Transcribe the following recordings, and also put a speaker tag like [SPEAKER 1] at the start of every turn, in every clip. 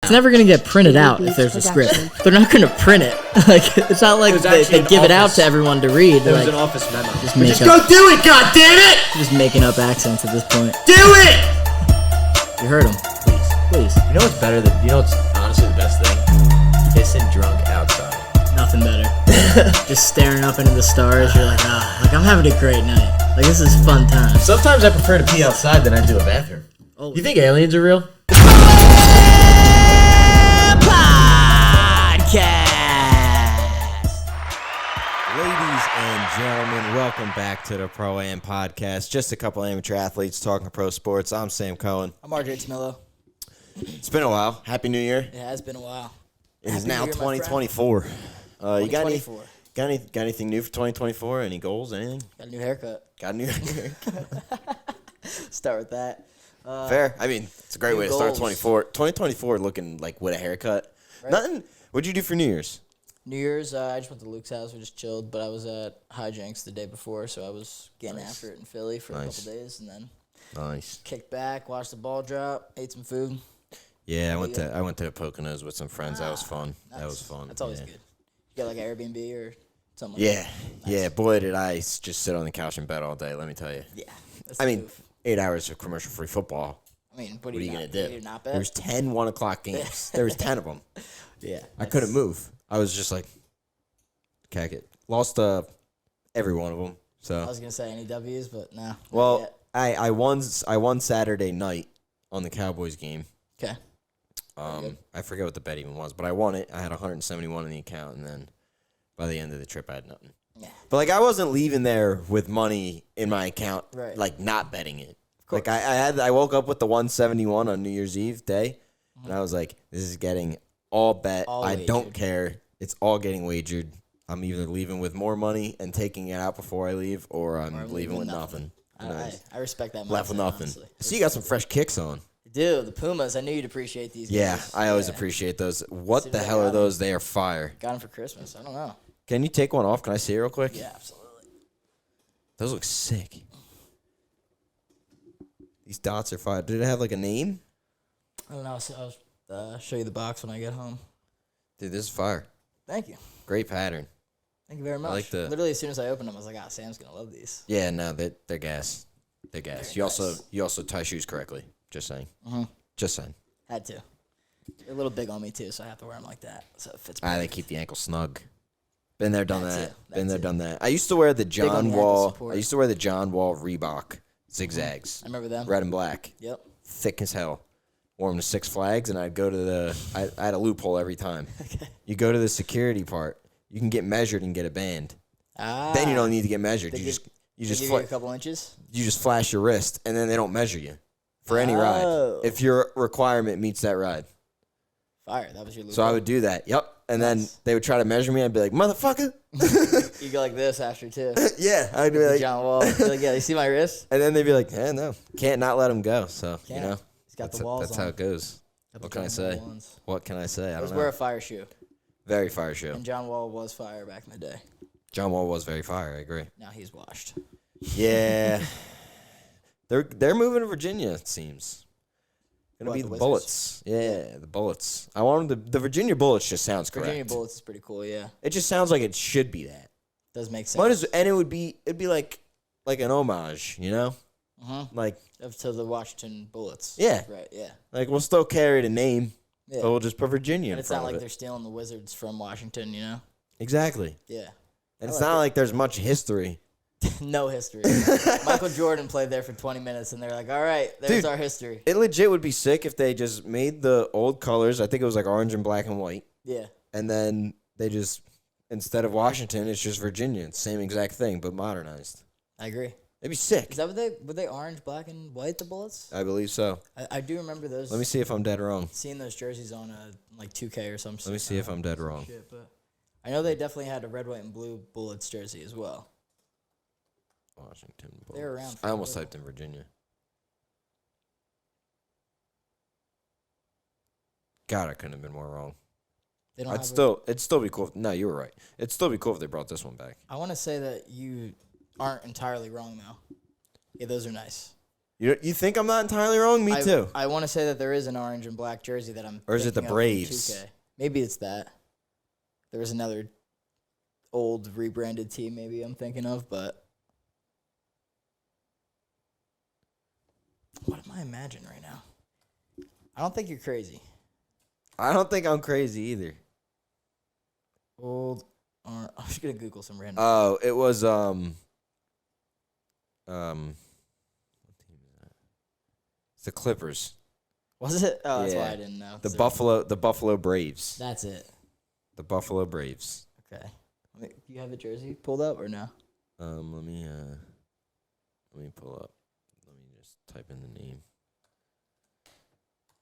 [SPEAKER 1] It's never going to get printed out if there's a script. They're not going to print it. Like, it's not like they give it out to everyone to read.
[SPEAKER 2] There was
[SPEAKER 1] like,
[SPEAKER 2] an office memo.
[SPEAKER 1] Just
[SPEAKER 2] go do it, goddammit!
[SPEAKER 1] Just making up accents at this point.
[SPEAKER 2] Do it!
[SPEAKER 1] You heard him. Please.
[SPEAKER 2] You know what's better than, you know what's honestly the best thing? Pissing drunk outside.
[SPEAKER 1] Nothing better. Just staring up into the stars. You're like, like I'm having a great night. Like, this is fun time.
[SPEAKER 2] Sometimes I prefer to pee outside than I do a bathroom.
[SPEAKER 1] Oh.
[SPEAKER 2] You think aliens are real?
[SPEAKER 3] Ladies and gentlemen, welcome back to the Pro Am Podcast. Just a couple amateur athletes talking pro sports. I'm Sam Cohen.
[SPEAKER 1] I'm RJ Tamillo.
[SPEAKER 3] It's been a while. Happy New Year.
[SPEAKER 1] It has been a while.
[SPEAKER 3] It is now 2024. You got anything new for 2024? Any goals? Anything?
[SPEAKER 1] Got a new haircut.
[SPEAKER 3] Got a new haircut.
[SPEAKER 1] Start with that.
[SPEAKER 3] Fair. I mean, it's a great way to start 2024 looking like with a haircut.
[SPEAKER 1] Right.
[SPEAKER 3] Nothing. What'd you do for New Year's?
[SPEAKER 1] New Year's, I just went to Luke's house. We just chilled, but I was at Hijinks the day before, so I was getting after it in Philly for a couple days, and then kicked back, watched the ball drop, ate some food.
[SPEAKER 3] Yeah, I went to Poconos with some friends. That was fun.
[SPEAKER 1] Nice.
[SPEAKER 3] That was fun.
[SPEAKER 1] That's always good. You got like an Airbnb or something like
[SPEAKER 3] Yeah.
[SPEAKER 1] that? Nice. Yeah,
[SPEAKER 3] boy, did I just sit on the couch in bed all day, let me tell you.
[SPEAKER 1] Yeah.
[SPEAKER 3] I mean, 8 hours of commercial-free football.
[SPEAKER 1] I mean, what are
[SPEAKER 3] you going to do?
[SPEAKER 1] Not bet?
[SPEAKER 3] There was 10 1 o'clock games. There was 10 of them.
[SPEAKER 1] Yeah.
[SPEAKER 3] I couldn't move. I was just like, cack it. Lost every one of them. So
[SPEAKER 1] I was going to say any W's, but no.
[SPEAKER 3] Well, I won Saturday night on the Cowboys game.
[SPEAKER 1] Okay.
[SPEAKER 3] I forget what the bet even was, but I won it. I had 171 in the account, and then by the end of the trip, I had nothing. Yeah. But, like, I wasn't leaving there with money in my account, like, not betting it. Like, I woke up with the 171 on New Year's Eve day, and I was like, this is getting all bet. I don't care. It's all getting wagered. I'm either leaving with more money and taking it out before I leave, or I'm leaving with nothing.
[SPEAKER 1] I respect that.
[SPEAKER 3] Left with nothing. So you got some fresh kicks on.
[SPEAKER 1] Dude, the Pumas, I knew you'd appreciate these guys.
[SPEAKER 3] Yeah, I always appreciate those. What the hell are those? They are fire.
[SPEAKER 1] Got them for Christmas. I don't know.
[SPEAKER 3] Can you take one off? Can I see it real quick?
[SPEAKER 1] Yeah, absolutely.
[SPEAKER 3] Those look sick. These dots are fire. Did it have like a name?
[SPEAKER 1] I don't know. I'll show you the box when I get home.
[SPEAKER 3] Dude, this is fire.
[SPEAKER 1] Thank you.
[SPEAKER 3] Great pattern.
[SPEAKER 1] Thank you very much.
[SPEAKER 3] I like the.
[SPEAKER 1] Literally, as soon as I opened them, I was like, Sam's going to love these.
[SPEAKER 3] Yeah, no, they're gas. They're gas. You also tie shoes correctly. Just saying. Mm-hmm. Just saying.
[SPEAKER 1] Had to. They're a little big on me too, so I have to wear them like that. So it fits.
[SPEAKER 3] They keep the ankle snug. Been there, done that. Been there, done that. I used to wear the John Wall Reebok zigzags.
[SPEAKER 1] I remember them.
[SPEAKER 3] Red and black.
[SPEAKER 1] Yep.
[SPEAKER 3] Thick as hell. Wore them to Six Flags, and I'd go to I had a loophole every time. Okay. You go to the security part. You can get measured and get a band. Then you don't need to get measured. You just
[SPEAKER 1] give you a couple inches.
[SPEAKER 3] You just flash your wrist, and then they don't measure you for any ride if your requirement meets that ride.
[SPEAKER 1] Fire. That was your loophole.
[SPEAKER 3] So I would do that. Yep. And then they would try to measure me. I'd be like, motherfucker.
[SPEAKER 1] You go like this after, too.
[SPEAKER 3] Yeah. I'd be like,
[SPEAKER 1] John Wall. Be like, yeah, you see my wrist?
[SPEAKER 3] And then they'd be like, no. Can't not let him go. So,
[SPEAKER 1] He's got the walls
[SPEAKER 3] that's how it goes. What can I say? What can I say? I don't know.
[SPEAKER 1] Wear a fire shoe.
[SPEAKER 3] Very fire shoe.
[SPEAKER 1] And John Wall was fire back in the day.
[SPEAKER 3] John Wall was very fire. I agree.
[SPEAKER 1] Now he's washed.
[SPEAKER 3] Yeah. They're moving to Virginia, it seems. Gonna be the Bullets. Yeah, the Bullets. I wanted the Virginia Bullets just sounds correct.
[SPEAKER 1] Virginia Bullets is pretty cool, yeah.
[SPEAKER 3] It just sounds like it should be that.
[SPEAKER 1] Does make sense.
[SPEAKER 3] It'd be like an homage, you know? Like
[SPEAKER 1] to the Washington Bullets.
[SPEAKER 3] Yeah.
[SPEAKER 1] Right, yeah.
[SPEAKER 3] Like we'll still carry the name, but we'll just put Virginia in front of it.
[SPEAKER 1] It's not like they're stealing the Wizards from Washington, you know?
[SPEAKER 3] Exactly.
[SPEAKER 1] Yeah.
[SPEAKER 3] And it's not like there's much history.
[SPEAKER 1] No history. Michael Jordan played there for 20 minutes, and they're like, all right, there's our history.
[SPEAKER 3] It legit would be sick if they just made the old colors. I think it was like orange and black and white.
[SPEAKER 1] Yeah.
[SPEAKER 3] And then they just, instead of Washington, it's just Virginia. It's the same exact thing, but modernized.
[SPEAKER 1] I agree.
[SPEAKER 3] It'd be sick.
[SPEAKER 1] Is that were they orange, black, and white, the Bullets?
[SPEAKER 3] I believe so.
[SPEAKER 1] I do remember those.
[SPEAKER 3] Let me see if I'm dead wrong.
[SPEAKER 1] Seeing those jerseys on like 2K or something.
[SPEAKER 3] Let me see if I'm dead wrong.
[SPEAKER 1] Shit, but I know they definitely had a red, white, and blue Bullets jersey as well.
[SPEAKER 3] Washington Bullets.
[SPEAKER 1] They're around.
[SPEAKER 3] I almost typed in Virginia. God, I couldn't have been more wrong. It'd still be cool. No, you were right. It'd still be cool if they brought this one back.
[SPEAKER 1] I want to say that you aren't entirely wrong, though. Yeah, those are nice.
[SPEAKER 3] You think I'm not entirely wrong? Me too.
[SPEAKER 1] I want to say that there is an orange and black jersey that I'm.
[SPEAKER 3] Or is it the Braves?
[SPEAKER 1] 2K. Maybe it's that. There was another old rebranded team. Maybe I'm thinking of, but what am I imagining right now? I don't think you're crazy.
[SPEAKER 3] I don't think I'm crazy either.
[SPEAKER 1] I'm just gonna Google some random.
[SPEAKER 3] Oh, it was what team is that? It's the Clippers.
[SPEAKER 1] Was it? Oh, that's why I didn't know.
[SPEAKER 3] The Buffalo Braves.
[SPEAKER 1] That's it.
[SPEAKER 3] The Buffalo Braves.
[SPEAKER 1] Okay. You have a jersey pulled up or no?
[SPEAKER 3] Let me pull up. Let me just type in the name.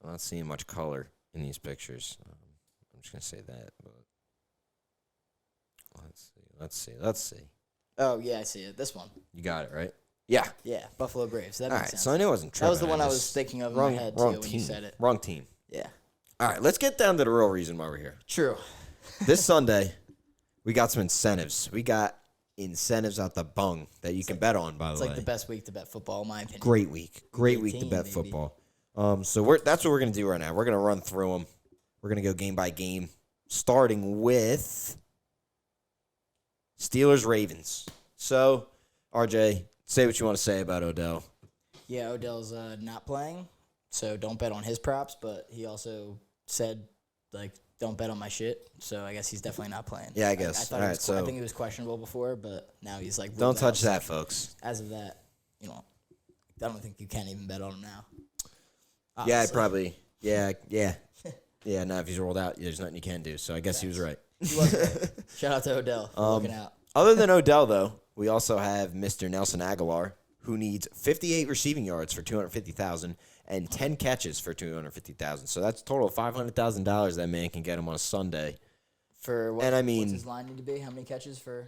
[SPEAKER 3] I'm not seeing much color in these pictures. I'm just gonna say that, but let's see.
[SPEAKER 1] Oh yeah, I see it. This one.
[SPEAKER 3] You got it right. Yeah.
[SPEAKER 1] Yeah, Buffalo Braves. That makes sense.
[SPEAKER 3] So I knew I wasn't tripping.
[SPEAKER 1] That was the one I was thinking of in my head too when you said it.
[SPEAKER 3] Wrong team.
[SPEAKER 1] Yeah.
[SPEAKER 3] All right, let's get down to the real reason why we're here.
[SPEAKER 1] True.
[SPEAKER 3] This Sunday, we got some incentives. We got incentives out the bung that you can bet on, by the way.
[SPEAKER 1] It's like the best week to bet football, in my opinion.
[SPEAKER 3] Great week. Great week to bet football. So that's what we're going to do right now. We're going to run through them. We're going to go game by game, starting with Steelers-Ravens. So, RJ, say what you want to say about Odell.
[SPEAKER 1] Yeah, Odell's not playing, so don't bet on his props, but he also said, don't bet on my shit, so I guess he's definitely not playing.
[SPEAKER 3] Yeah, I guess.
[SPEAKER 1] I think he was questionable before, but now he's like...
[SPEAKER 3] Don't touch that, folks.
[SPEAKER 1] As of that, I don't think you can even bet on him now.
[SPEAKER 3] Honestly. Yeah, probably. Yeah. Yeah, now if he's rolled out, there's nothing you can do, so I guess he was right.
[SPEAKER 1] He was right. Shout out to Odell for looking out.
[SPEAKER 3] Other than Odell, though, we also have Mr. Nelson Aguilar, who needs 58 receiving yards for $250,000 and 10 catches for $250,000. So that's a total of $500,000 that man can get him on a Sunday.
[SPEAKER 1] For what?
[SPEAKER 3] And
[SPEAKER 1] what's his line need to be? How many catches for?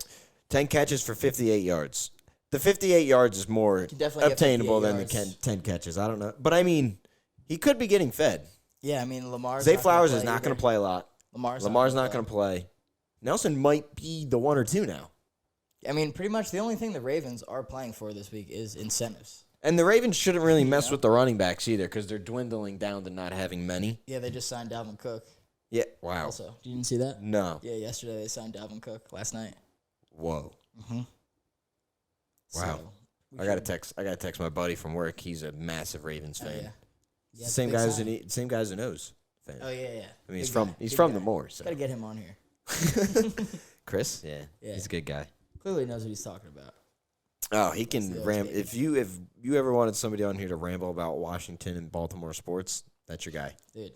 [SPEAKER 3] 10 catches for 58 yards. The 58 yards is more obtainable than the 10 catches. I don't know. But, he could be getting fed.
[SPEAKER 1] Yeah, Lamar.
[SPEAKER 3] Zay Flowers is not going to play a lot.
[SPEAKER 1] Lamar's
[SPEAKER 3] not going to play. Nelson might be the 1 or 2 now.
[SPEAKER 1] Pretty much the only thing the Ravens are playing for this week is incentives.
[SPEAKER 3] And the Ravens shouldn't really mess with the running backs either because they're dwindling down to not having many.
[SPEAKER 1] Yeah, they just signed Dalvin Cook.
[SPEAKER 3] Yeah, wow.
[SPEAKER 1] Also, you didn't see that?
[SPEAKER 3] No.
[SPEAKER 1] Yeah, yesterday they signed Dalvin Cook. Last night.
[SPEAKER 3] Whoa.
[SPEAKER 1] Mm-hmm.
[SPEAKER 3] Wow. So, I gotta text my buddy from work. He's a massive Ravens fan.
[SPEAKER 1] Yeah,
[SPEAKER 3] same guy as a nose fan.
[SPEAKER 1] Oh yeah.
[SPEAKER 3] He's from the Moor. So.
[SPEAKER 1] Gotta get him on here.
[SPEAKER 3] Chris, yeah, he's a good guy.
[SPEAKER 1] Clearly knows what he's talking about.
[SPEAKER 3] Oh, he can ramble. If you ever wanted somebody on here to ramble about Washington and Baltimore sports, that's your guy.
[SPEAKER 1] Dude.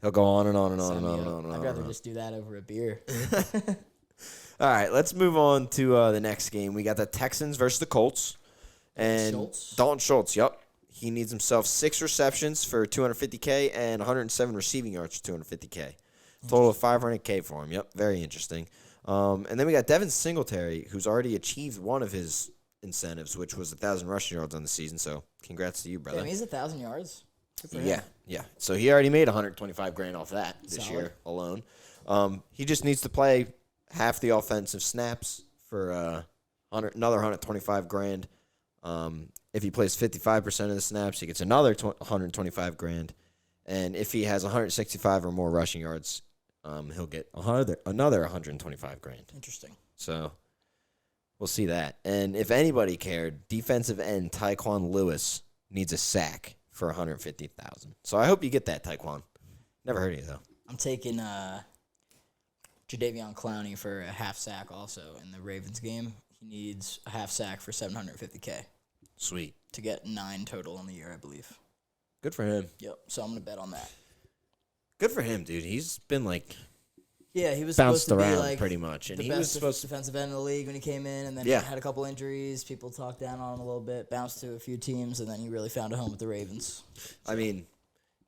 [SPEAKER 3] He'll go on and on and on and on and on.
[SPEAKER 1] I'd rather just do that over a beer.
[SPEAKER 3] All right, let's move on to the next game. We got the Texans versus the Colts. And Dalton Schultz, yep. He needs himself 6 receptions for $250K and 107 receiving yards for $250K. Total of $500K for him. Yep, very interesting. And then we got Devin Singletary, who's already achieved one of his incentives, which was 1,000 rushing yards on the season. So congrats to you, brother.
[SPEAKER 1] Damn, he's 1,000 yards. Good for him.
[SPEAKER 3] Yeah. So he already made $125,000 off that this year alone. He just needs to play half the offensive snaps for another $125,000. If he plays 55% of the snaps, he gets another $125,000. And if he has 165 or more rushing yards, he'll get another $125,000.
[SPEAKER 1] Interesting.
[SPEAKER 3] So we'll see that. And if anybody cared, defensive end Tyquan Lewis needs a sack for $150,000. So I hope you get that, Tyquan. Never heard of you though.
[SPEAKER 1] I'm taking Jadeveon Clowney for a half sack also in the Ravens game. He needs a half sack for $750K.
[SPEAKER 3] Sweet.
[SPEAKER 1] To get 9 total in the year, I believe.
[SPEAKER 3] Good for him.
[SPEAKER 1] Yep. So I'm gonna bet on that.
[SPEAKER 3] Good for him, dude. He's been
[SPEAKER 1] he was
[SPEAKER 3] bounced
[SPEAKER 1] supposed to
[SPEAKER 3] around
[SPEAKER 1] be like
[SPEAKER 3] pretty much, and
[SPEAKER 1] the
[SPEAKER 3] he
[SPEAKER 1] best
[SPEAKER 3] was supposed
[SPEAKER 1] defensive end in the league when he came in, and then he had a couple injuries. People talked down on him a little bit, bounced to a few teams, and then he really found a home with the Ravens. So.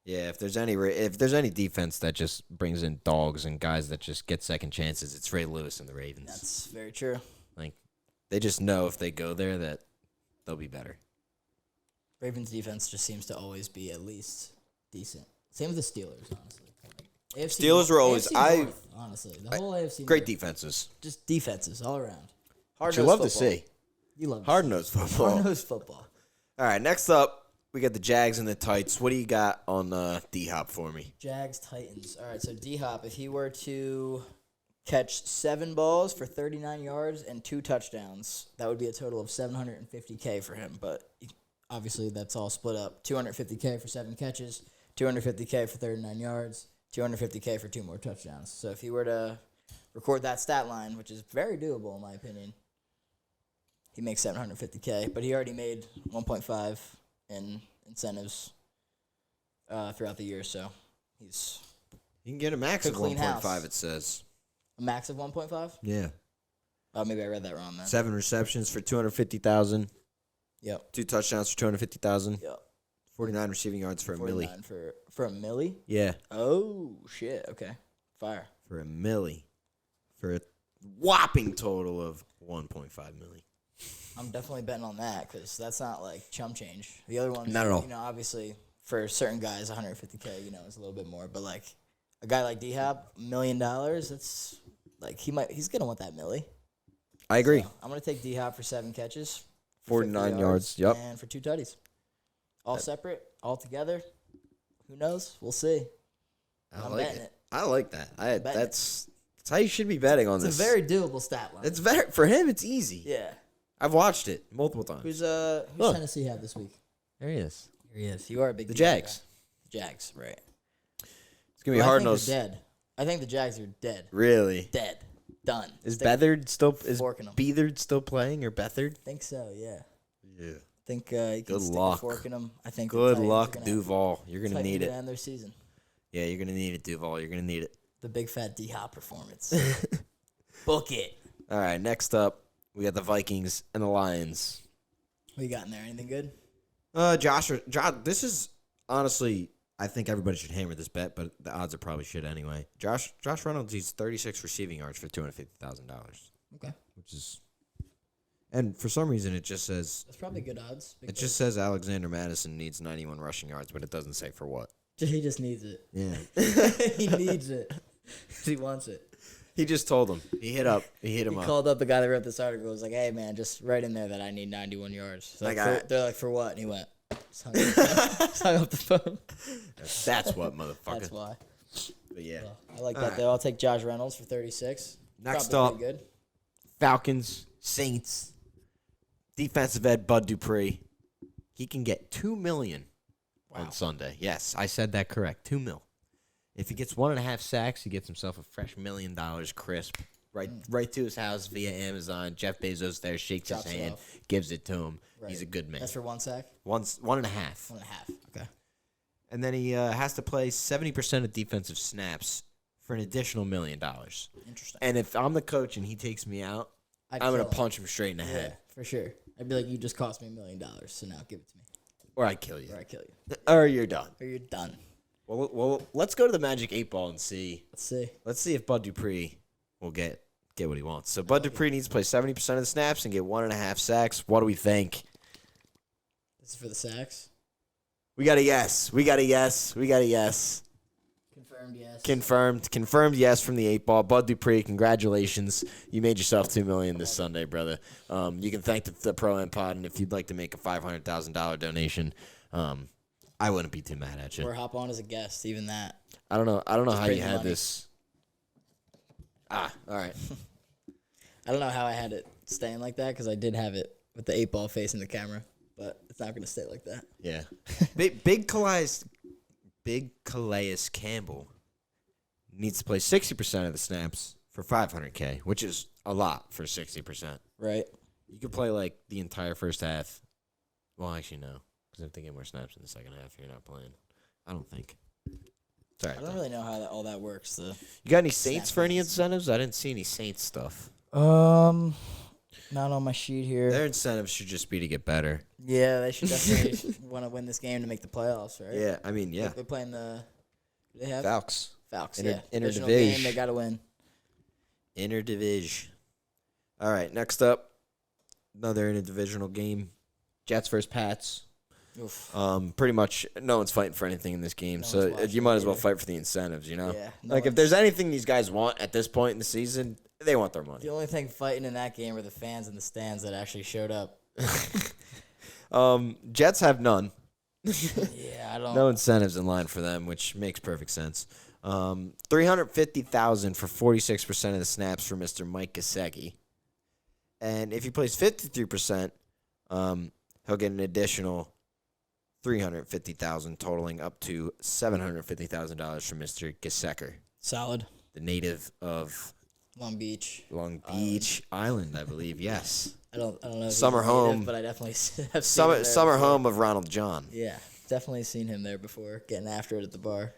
[SPEAKER 3] If there's any defense that just brings in dogs and guys that just get second chances, it's Ray Lewis and the Ravens.
[SPEAKER 1] That's very true.
[SPEAKER 3] They just know if they go there that they'll be better.
[SPEAKER 1] Ravens defense just seems to always be at least decent. Same with the Steelers, honestly.
[SPEAKER 3] Steelers were always
[SPEAKER 1] North, honestly, the whole AFC.
[SPEAKER 3] Great
[SPEAKER 1] North,
[SPEAKER 3] defenses.
[SPEAKER 1] just defenses all around.
[SPEAKER 3] You love to see.
[SPEAKER 1] You love
[SPEAKER 3] hard-nosed football.
[SPEAKER 1] Hard-nosed football.
[SPEAKER 3] All right, next up, We got the Jags and the Tights. What do you got on D-Hop for me?
[SPEAKER 1] Jags, Titans. All right, so D-Hop, if he were to catch 7 balls for 39 yards and 2 touchdowns, that would be a total of $750K for him. But obviously, that's all split up. $250K for 7 catches, $250K for 39 yards, $250K for 2 more touchdowns. So if he were to record that stat line, which is very doable in my opinion, he makes $750K. But he already made 1.5 in incentives throughout the year, so he's
[SPEAKER 3] you can get a max of 1.5. It says
[SPEAKER 1] a max of 1.5.
[SPEAKER 3] Yeah.
[SPEAKER 1] Oh, maybe I read that wrong then.
[SPEAKER 3] 7 receptions for $250,000.
[SPEAKER 1] Yep.
[SPEAKER 3] 2 touchdowns for $250,000.
[SPEAKER 1] Yep.
[SPEAKER 3] 49 receiving yards for a milli.
[SPEAKER 1] For a milli?
[SPEAKER 3] Yeah.
[SPEAKER 1] Oh shit. Okay. Fire.
[SPEAKER 3] For a milli. For a whopping total of 1.5 milli.
[SPEAKER 1] I'm definitely betting on that because that's not like chump change. The other ones,
[SPEAKER 3] not at all.
[SPEAKER 1] You know, obviously for certain guys, 150K, you know, is a little bit more. But like a guy like D-Hop, $1 million, it's like he's gonna want that milli.
[SPEAKER 3] I agree.
[SPEAKER 1] So I'm gonna take D-Hop for 7 catches,
[SPEAKER 3] 49 yards. Yep.
[SPEAKER 1] And for 2 tutties, all separate, all together. Who knows? We'll see.
[SPEAKER 3] I'm betting it. I like that. That's how you should be betting on this.
[SPEAKER 1] It's a very doable stat line.
[SPEAKER 3] It's very for him. It's easy.
[SPEAKER 1] Yeah.
[SPEAKER 3] I've watched it multiple times.
[SPEAKER 1] Who's Tennessee have this week?
[SPEAKER 3] There he is.
[SPEAKER 1] Here he is. You are a big
[SPEAKER 3] The Jags.
[SPEAKER 1] Guy. Jags, right.
[SPEAKER 3] It's going to be hard
[SPEAKER 1] nosed. Dead. I think the Jags are dead.
[SPEAKER 3] Really?
[SPEAKER 1] Dead. Done.
[SPEAKER 3] Is Beathard still playing or Beathard?
[SPEAKER 1] I think so, yeah.
[SPEAKER 3] Yeah.
[SPEAKER 1] I think you can stick a fork in them. I think
[SPEAKER 3] good luck, Duval. You're going to need it.
[SPEAKER 1] End their season.
[SPEAKER 3] Yeah, you're going to need it, Duval. You're going to need it.
[SPEAKER 1] The big fat D-Hop performance. Book it.
[SPEAKER 3] All right, next up. We got the Vikings and the Lions.
[SPEAKER 1] What you got in there? Anything good?
[SPEAKER 3] Josh, this is honestly, I think everybody should hammer this bet, but the odds are probably shit anyway. Josh Reynolds, he's 36 receiving yards for $250,000.
[SPEAKER 1] Okay.
[SPEAKER 3] Which is, and for some reason it just says
[SPEAKER 1] that's probably good odds.
[SPEAKER 3] It just says Alexander Madison needs 91 rushing yards, but it doesn't say for what.
[SPEAKER 1] He just needs it.
[SPEAKER 3] Yeah.
[SPEAKER 1] He needs it. He wants it.
[SPEAKER 3] He just told him. He hit him up.
[SPEAKER 1] He called up the guy that wrote this article. Was like, hey, man, just write in there that I need 91 yards. So they're like, for what? And he went, hung up the phone.
[SPEAKER 3] That's what, motherfucker.
[SPEAKER 1] That's why.
[SPEAKER 3] But yeah.
[SPEAKER 1] Well, I like that, right. Though. I'll take Josh Reynolds for 36.
[SPEAKER 3] Next
[SPEAKER 1] probably
[SPEAKER 3] up, good. Falcons, Saints, defensive end Bud Dupree. He can get $2 million on Sunday. Yes, I said that correct. $2 million. If he gets 1.5 sacks, he gets himself a fresh $1 million crisp right to his house via Amazon. Jeff Bezos there shakes his hand, gives it to him. Right. He's a good man.
[SPEAKER 1] That's for 1 sack?
[SPEAKER 3] 1.5. 1.5.
[SPEAKER 1] Okay.
[SPEAKER 3] And then he has to play 70% of defensive snaps for an additional $1 million.
[SPEAKER 1] Interesting.
[SPEAKER 3] And if I'm the coach and he takes me out, I'm going to punch him straight in the head.
[SPEAKER 1] For sure. I'd be like, you just cost me $1 million, so now give it to me.
[SPEAKER 3] Or I kill you.
[SPEAKER 1] Or
[SPEAKER 3] you're done. Well, let's go to the Magic 8 Ball and see. Let's see if Bud Dupree will get what he wants. So Bud Dupree needs to play 70% of the snaps and get 1.5 sacks. What do we think?
[SPEAKER 1] This is for the sacks?
[SPEAKER 3] We got a yes. Confirmed
[SPEAKER 1] yes.
[SPEAKER 3] Confirmed yes from the 8 Ball. Bud Dupree, congratulations. You made yourself $2 million this Sunday, brother. You can thank the Pro Am Pod, and if you'd like to make a $500,000 donation, I wouldn't be too mad at you.
[SPEAKER 1] Or hop on as a guest, even that.
[SPEAKER 3] I don't know how you had this. All right.
[SPEAKER 1] I don't know how I had it staying like that because I did have it with the 8 Ball facing the camera, but it's not going to stay like that.
[SPEAKER 3] Yeah. Big Calais Campbell needs to play 60% of the snaps for $500K, which is a lot for 60%.
[SPEAKER 1] Right.
[SPEAKER 3] You could play like the entire first half. Well, actually, no. Because if they get more snaps in the second half, you're not playing. I don't think.
[SPEAKER 1] Sorry, I don't really know how all that works.
[SPEAKER 3] You got any Saints for any incentives? I didn't see any Saints stuff.
[SPEAKER 1] Not on my sheet here.
[SPEAKER 3] Their incentives should just be to get better.
[SPEAKER 1] Yeah, they should definitely want to win this game to make the playoffs, right?
[SPEAKER 3] Yeah, I mean, yeah.
[SPEAKER 1] They're playing they have
[SPEAKER 3] Falcons,
[SPEAKER 1] yeah.
[SPEAKER 3] Interdivision
[SPEAKER 1] game, they got to win.
[SPEAKER 3] Interdivision. All right, next up, another interdivisional game. Jets versus Pats.
[SPEAKER 1] Oof.
[SPEAKER 3] Pretty much no one's fighting for anything in this game, so you might as well fight for the incentives, you know?
[SPEAKER 1] Yeah,
[SPEAKER 3] if there's anything these guys want at this point in the season, they want their money.
[SPEAKER 1] The only thing fighting in that game are the fans in the stands that actually showed up.
[SPEAKER 3] Jets have none.
[SPEAKER 1] Yeah, I don't.
[SPEAKER 3] No incentives in line for them, which makes perfect sense. 350,000 for 46% of the snaps for Mr. Mike Gesicki. And if he plays 53%, he'll get an additional 350,000, totaling up to $750,000 from Mr. Gesicki,
[SPEAKER 1] Solid.
[SPEAKER 3] the native of
[SPEAKER 1] Long Beach
[SPEAKER 3] Island, I believe. Yes.
[SPEAKER 1] I don't know. If
[SPEAKER 3] Summer
[SPEAKER 1] he's a native,
[SPEAKER 3] home.
[SPEAKER 1] but I definitely have seen him there
[SPEAKER 3] Summer
[SPEAKER 1] before.
[SPEAKER 3] home of Ronald John.
[SPEAKER 1] Yeah, definitely seen him there before, getting after it at the bar.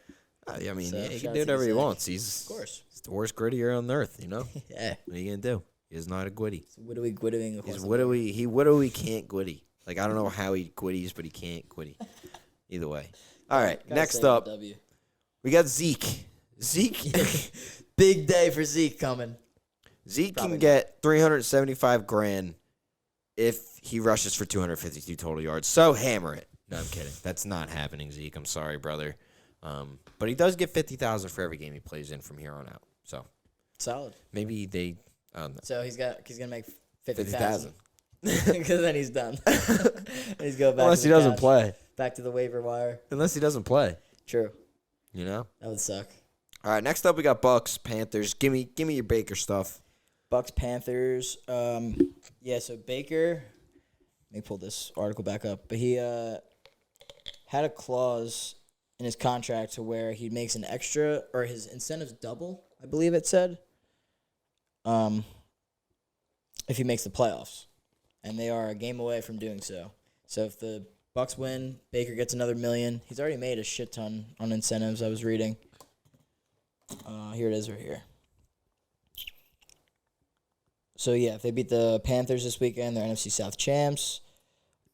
[SPEAKER 3] I mean,
[SPEAKER 1] So,
[SPEAKER 3] yeah, he
[SPEAKER 1] shout
[SPEAKER 3] can
[SPEAKER 1] out
[SPEAKER 3] do
[SPEAKER 1] to
[SPEAKER 3] whatever he
[SPEAKER 1] Gesicki.
[SPEAKER 3] wants.
[SPEAKER 1] Of course.
[SPEAKER 3] He's the worst grittier on earth, you know?
[SPEAKER 1] Yeah.
[SPEAKER 3] What are you going to do? He is not a gwitty.
[SPEAKER 1] What are we gwitting?
[SPEAKER 3] He widowy can't gwitty. Like, I don't know how he gwitties, but he can't gwitty. Either way. All right,
[SPEAKER 1] Gotta
[SPEAKER 3] next
[SPEAKER 1] say
[SPEAKER 3] up,
[SPEAKER 1] W.
[SPEAKER 3] we got Zeke.
[SPEAKER 1] Big day for Zeke coming.
[SPEAKER 3] Zeke
[SPEAKER 1] Probably
[SPEAKER 3] can get $375,000 if he rushes for 252 total yards. So hammer it. No, I'm kidding. That's not happening, Zeke. I'm sorry, brother. But he does get 50,000 for every game he plays in from here on out. So
[SPEAKER 1] Solid.
[SPEAKER 3] maybe they. I don't know.
[SPEAKER 1] So he's gonna make
[SPEAKER 3] 50,000.
[SPEAKER 1] 50,000 because then he's done. He's going back.
[SPEAKER 3] Unless
[SPEAKER 1] to
[SPEAKER 3] he
[SPEAKER 1] the
[SPEAKER 3] doesn't
[SPEAKER 1] cash,
[SPEAKER 3] play.
[SPEAKER 1] Back to the waiver wire.
[SPEAKER 3] Unless he doesn't play.
[SPEAKER 1] True.
[SPEAKER 3] You know.
[SPEAKER 1] That would suck.
[SPEAKER 3] All right. Next up, we got Bucks, Panthers. Give me your Baker stuff.
[SPEAKER 1] Bucks Panthers. Yeah. So Baker. Let me pull this article back up. But he had a clause in his contract to where he makes an extra, or his incentives double, I believe it said. If he makes the playoffs, and they are a game away from doing so. So if the Bucks win, Baker gets another $1 million. He's already made a shit ton on incentives. I was reading. Here it is right here. So yeah, if they beat the Panthers this weekend, they're NFC South champs.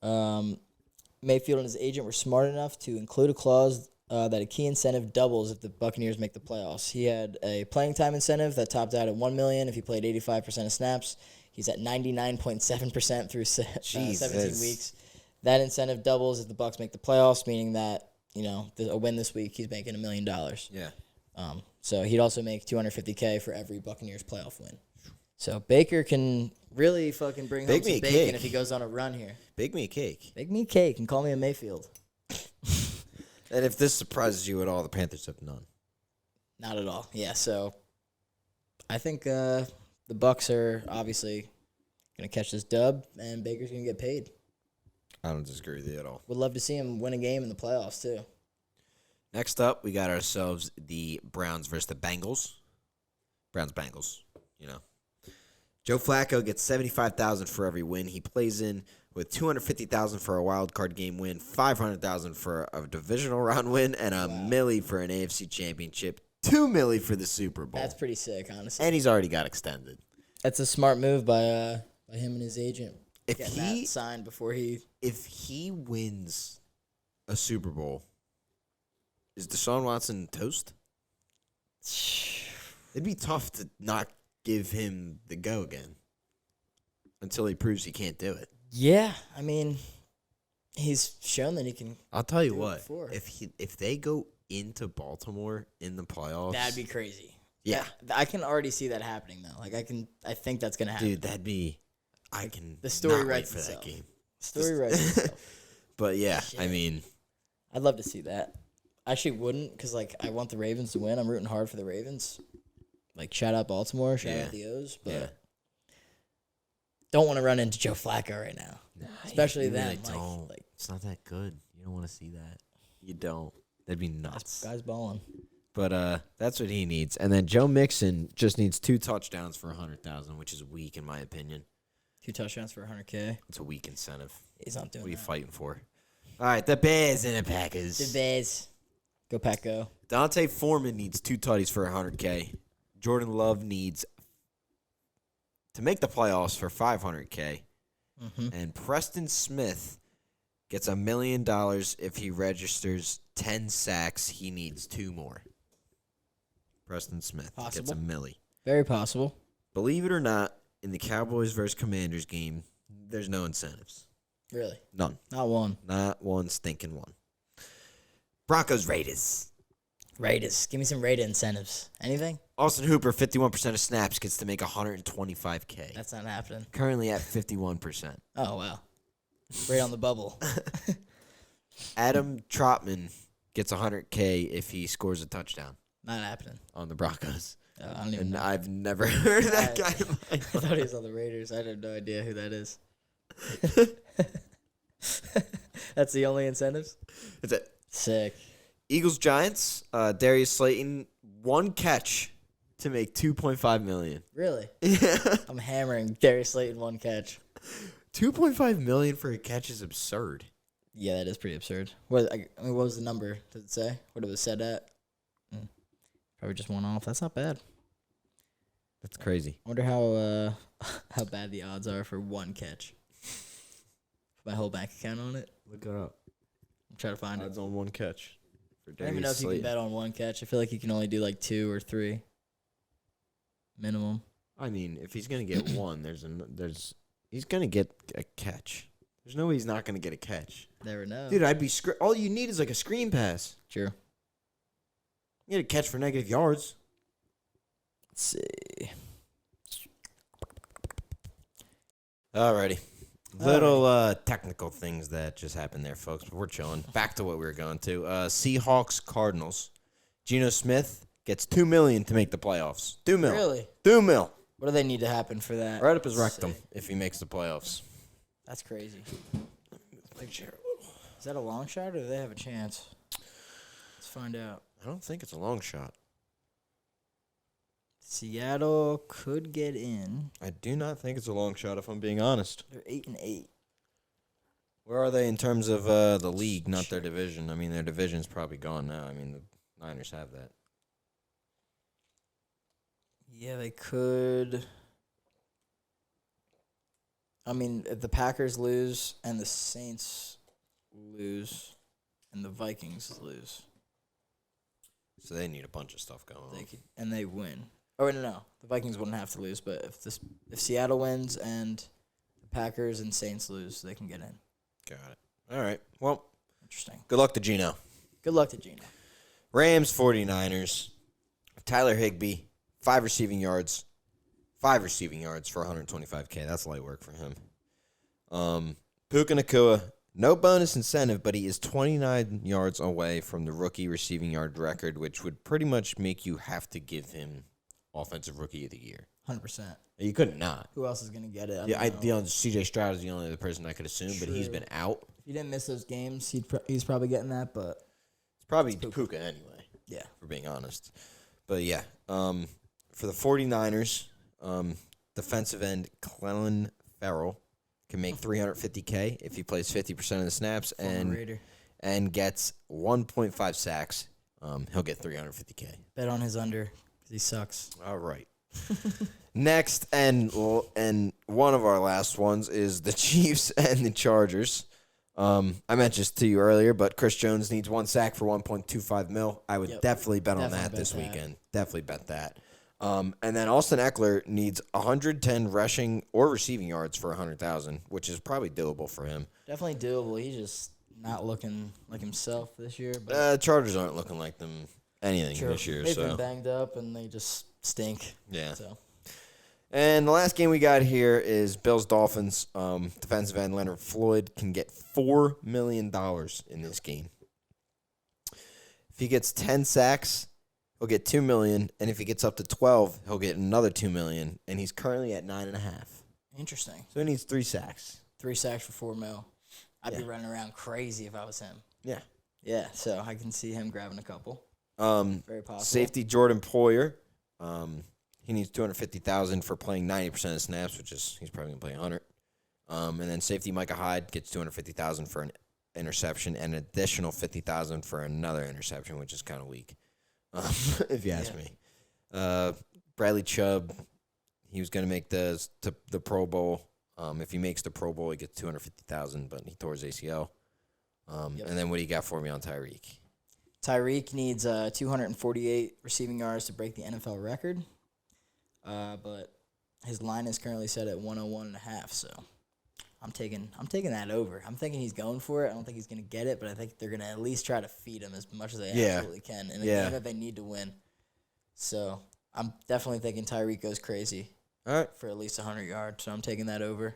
[SPEAKER 1] Mayfield and his agent were smart enough to include a clause that a key incentive doubles if the Buccaneers make the playoffs. He had a playing time incentive that topped out at $1 million if he played 85% of snaps. He's at 99.7% through 17 weeks. That incentive doubles if the Bucs make the playoffs, meaning that a win this week, he's making $1 million.
[SPEAKER 3] Yeah.
[SPEAKER 1] So he'd also make $250K for every Buccaneers playoff win. So Baker can really fucking bring home some bacon if he goes on a run here.
[SPEAKER 3] Bake me a cake.
[SPEAKER 1] Bake me a cake and call me a Mayfield.
[SPEAKER 3] And if this surprises you at all, the Panthers have none.
[SPEAKER 1] Not at all. Yeah, so I think the Bucs are obviously going to catch this dub, and Baker's going to get paid.
[SPEAKER 3] I don't disagree with you at all.
[SPEAKER 1] Would love to see him win a game in the playoffs, too.
[SPEAKER 3] Next up, we got ourselves the Browns versus the Bengals. Browns-Bengals, Joe Flacco gets $75,000 for every win he plays in, with $250,000 for a wild card game win, $500,000 for a divisional round win, and a milli for an AFC championship, $2 million for the Super Bowl.
[SPEAKER 1] That's pretty sick, honestly.
[SPEAKER 3] And he's already got extended.
[SPEAKER 1] That's a smart move by him and his agent.
[SPEAKER 3] If
[SPEAKER 1] Getting
[SPEAKER 3] he
[SPEAKER 1] that signed before he.
[SPEAKER 3] If he wins a Super Bowl, is Deshaun Watson toast? It'd be tough to not give him the go again until he proves he can't do it.
[SPEAKER 1] Yeah, I mean, he's shown that he can.
[SPEAKER 3] I'll tell you what, if they go into Baltimore in the playoffs,
[SPEAKER 1] That'd be crazy.
[SPEAKER 3] Yeah,
[SPEAKER 1] I can already see that happening though. Like I think that's gonna happen.
[SPEAKER 3] Dude, I can.
[SPEAKER 1] The story
[SPEAKER 3] not
[SPEAKER 1] writes
[SPEAKER 3] wait for
[SPEAKER 1] itself.
[SPEAKER 3] that game.
[SPEAKER 1] Story writes itself.
[SPEAKER 3] But yeah,
[SPEAKER 1] Shit.
[SPEAKER 3] I mean,
[SPEAKER 1] I'd love to see that. I actually wouldn't, because I want the Ravens to win. I'm rooting hard for the Ravens. Like, shout out Baltimore, shout out the O's, but don't want to run into Joe Flacco right now.
[SPEAKER 3] Nah,
[SPEAKER 1] Especially
[SPEAKER 3] you
[SPEAKER 1] then.
[SPEAKER 3] really don't.
[SPEAKER 1] Like,
[SPEAKER 3] it's not that good. You don't want to see that. You don't. That'd be nuts.
[SPEAKER 1] guy's balling.
[SPEAKER 3] But that's what he needs. And then Joe Mixon just needs 2 touchdowns for $100,000, which is weak in my opinion.
[SPEAKER 1] 2 touchdowns for $100K.
[SPEAKER 3] It's a weak incentive.
[SPEAKER 1] He's not doing
[SPEAKER 3] What are you
[SPEAKER 1] that.
[SPEAKER 3] fighting for? All right, the Bears and the Packers.
[SPEAKER 1] The Bears. Go Pack, go.
[SPEAKER 3] Dante Foreman needs 2 tutties for $100K. Jordan Love needs to make the playoffs for $500K.
[SPEAKER 1] Mm-hmm.
[SPEAKER 3] And Preston Smith gets $1 million if he registers 10 sacks. He needs 2 more. Preston Smith gets $1 million.
[SPEAKER 1] Very possible.
[SPEAKER 3] Believe it or not, in the Cowboys versus Commanders game, there's no incentives.
[SPEAKER 1] Really?
[SPEAKER 3] None.
[SPEAKER 1] Not one.
[SPEAKER 3] Not one stinking one. Broncos Raiders.
[SPEAKER 1] Raiders. Give me some Raider incentives. Anything?
[SPEAKER 3] Austin Hooper, 51% of snaps, gets to make $125K.
[SPEAKER 1] That's not happening.
[SPEAKER 3] Currently at 51%.
[SPEAKER 1] Oh, wow. Right on the bubble.
[SPEAKER 3] Adam Trotman gets 100K if he scores a touchdown
[SPEAKER 1] Not happening.
[SPEAKER 3] on the Broncos.
[SPEAKER 1] I don't even
[SPEAKER 3] And
[SPEAKER 1] know.
[SPEAKER 3] I've never heard of that guy.
[SPEAKER 1] I thought he was on the Raiders. I have no idea who that is. That's the only incentives?
[SPEAKER 3] That's it.
[SPEAKER 1] Sick.
[SPEAKER 3] Eagles Giants. Darius Slayton, 1 catch to make $2.5 million.
[SPEAKER 1] Really?
[SPEAKER 3] Yeah.
[SPEAKER 1] I'm hammering Darius Slayton 1 catch.
[SPEAKER 3] $2.5 million for a catch is absurd.
[SPEAKER 1] Yeah, that is pretty absurd. What was the number? Did it say? What it was set at? Probably just one off. That's not bad.
[SPEAKER 3] That's crazy.
[SPEAKER 1] I wonder how bad the odds are for 1 catch. My whole bank account on it.
[SPEAKER 3] Look it up.
[SPEAKER 1] I'm trying to find
[SPEAKER 3] Odds
[SPEAKER 1] it.
[SPEAKER 3] on 1 catch. For
[SPEAKER 1] I don't even know if you can bet on 1 catch. I feel like you can only do like 2 or 3 minimum.
[SPEAKER 3] I mean, if he's gonna get one, he's gonna get a catch. There's no way he's not gonna get a catch.
[SPEAKER 1] Never know.
[SPEAKER 3] Dude, all you need is like a screen pass.
[SPEAKER 1] True.
[SPEAKER 3] You get a catch for negative yards.
[SPEAKER 1] Let's see.
[SPEAKER 3] Alrighty. Little technical things that just happened there, folks, but we're chilling. Back to what we were going to. Seahawks Cardinals. Geno Smith gets $2 million to make the playoffs. $2 million.
[SPEAKER 1] Really?
[SPEAKER 3] $2 million.
[SPEAKER 1] What do they need to happen for that?
[SPEAKER 3] Right up his rectum if he makes the playoffs.
[SPEAKER 1] That's crazy. Is that a long shot or do they have a chance? Let's find out.
[SPEAKER 3] I don't think it's a long shot.
[SPEAKER 1] Seattle could get in.
[SPEAKER 3] I do not think it's a long shot, if I'm being honest.
[SPEAKER 1] They're 8-8.
[SPEAKER 3] Where are they in terms of the league, not their division? I mean, their division's probably gone now. I mean, the Niners have that.
[SPEAKER 1] Yeah, they could. I mean, if the Packers lose and the Saints lose and the Vikings lose,
[SPEAKER 3] So they need a bunch of stuff going on.
[SPEAKER 1] they could, and they win. Oh no, the Vikings wouldn't have to lose, but if Seattle wins and the Packers and Saints lose, they can get in.
[SPEAKER 3] Got it. All right. Well,
[SPEAKER 1] Interesting.
[SPEAKER 3] good luck to Geno.
[SPEAKER 1] Good luck to Geno.
[SPEAKER 3] Rams 49ers. Tyler Higbee, 5 receiving yards. 5 receiving yards for 125K. That's light work for him. Puka Nacua, no bonus incentive, but he is 29 yards away from the rookie receiving yard record, which would pretty much make you have to give him Offensive Rookie of the Year.
[SPEAKER 1] 100%.
[SPEAKER 3] You couldn't not.
[SPEAKER 1] Who else is going to get it?
[SPEAKER 3] CJ Stroud is the only other person I could assume, but he's been out.
[SPEAKER 1] If he didn't miss those games, he's probably getting that, but
[SPEAKER 3] It's probably Puka anyway.
[SPEAKER 1] yeah.
[SPEAKER 3] For being honest. But yeah, for the 49ers, defensive end Clelin Ferrell can make $350K if he plays 50% of the snaps and gets 1.5 sacks. He'll get $350K.
[SPEAKER 1] Bet on his under because he sucks.
[SPEAKER 3] All right. Next, and one of our last ones is the Chiefs and the Chargers. I mentioned this to you earlier, but Chris Jones needs 1 sack for $1.25 million. I would definitely bet on that this weekend. Definitely bet that. And then Austin Eckler needs 110 rushing or receiving yards for $100,000, which is probably doable for him.
[SPEAKER 1] Definitely doable. He's just not looking like himself this year. But
[SPEAKER 3] Chargers aren't looking like them anything this year.
[SPEAKER 1] They've
[SPEAKER 3] so
[SPEAKER 1] been banged up and they just stink.
[SPEAKER 3] Yeah.
[SPEAKER 1] So
[SPEAKER 3] And the last game we got here is Bills-Dolphins. Defensive end Leonard Floyd can get $4 million in this game. If he gets 10 sacks, he'll get $2 million, and if he gets up to 12, he'll get another $2 million, and he's currently at 9.5.
[SPEAKER 1] interesting.
[SPEAKER 3] So he needs 3 sacks.
[SPEAKER 1] 3 sacks for $4 million. I'd be running around crazy if I was him.
[SPEAKER 3] Yeah.
[SPEAKER 1] Yeah, so I can see him grabbing a couple. Very possible.
[SPEAKER 3] Safety Jordan Poyer. He needs $250,000 for playing 90% of the snaps, which is he's probably gonna play 100. And then safety Micah Hyde gets $250,000 for an interception and an additional $50,000 for another interception, which is kind of weak, if you ask me. Bradley Chubb, he was gonna make the Pro Bowl. If he makes the Pro Bowl, he gets $250,000, but he tore his ACL. And then what do you got for me on Tyreek?
[SPEAKER 1] Tyreek needs 248 receiving yards to break the NFL record. But his line is currently set at 101.5, so I'm taking that over. I'm thinking he's going for it. I don't think he's going to get it, but I think they're going to at least try to feed him as much as they absolutely can in a game that they need to win. So I'm definitely thinking Tyreek goes crazy for at least 100 yards, so I'm taking that over.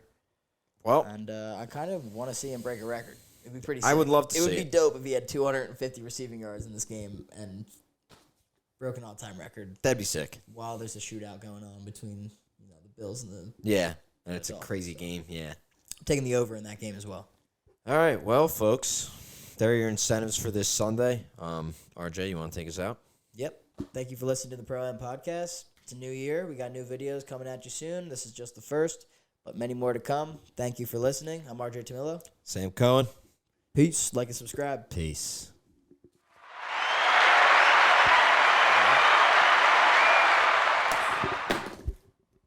[SPEAKER 3] Well,
[SPEAKER 1] and I kind of want to see him break a record. It'd be pretty sick.
[SPEAKER 3] I would love to see
[SPEAKER 1] it. It would be dope if he had 250 receiving yards in this game and broke an all-time record.
[SPEAKER 3] That'd be sick.
[SPEAKER 1] While there's a shootout going on between the Bills and the...
[SPEAKER 3] Yeah, and it's a crazy game, yeah.
[SPEAKER 1] Taking the over in that game as well.
[SPEAKER 3] All right, well, folks, there are your incentives for this Sunday. RJ, you want to take us out?
[SPEAKER 1] Yep. Thank you for listening to the Pro Am Podcast. It's a new year. We got new videos coming at you soon. This is just the first, but many more to come. Thank you for listening. I'm RJ Tamillo.
[SPEAKER 3] Sam Cohen.
[SPEAKER 1] Peace. Like and subscribe.
[SPEAKER 3] Peace.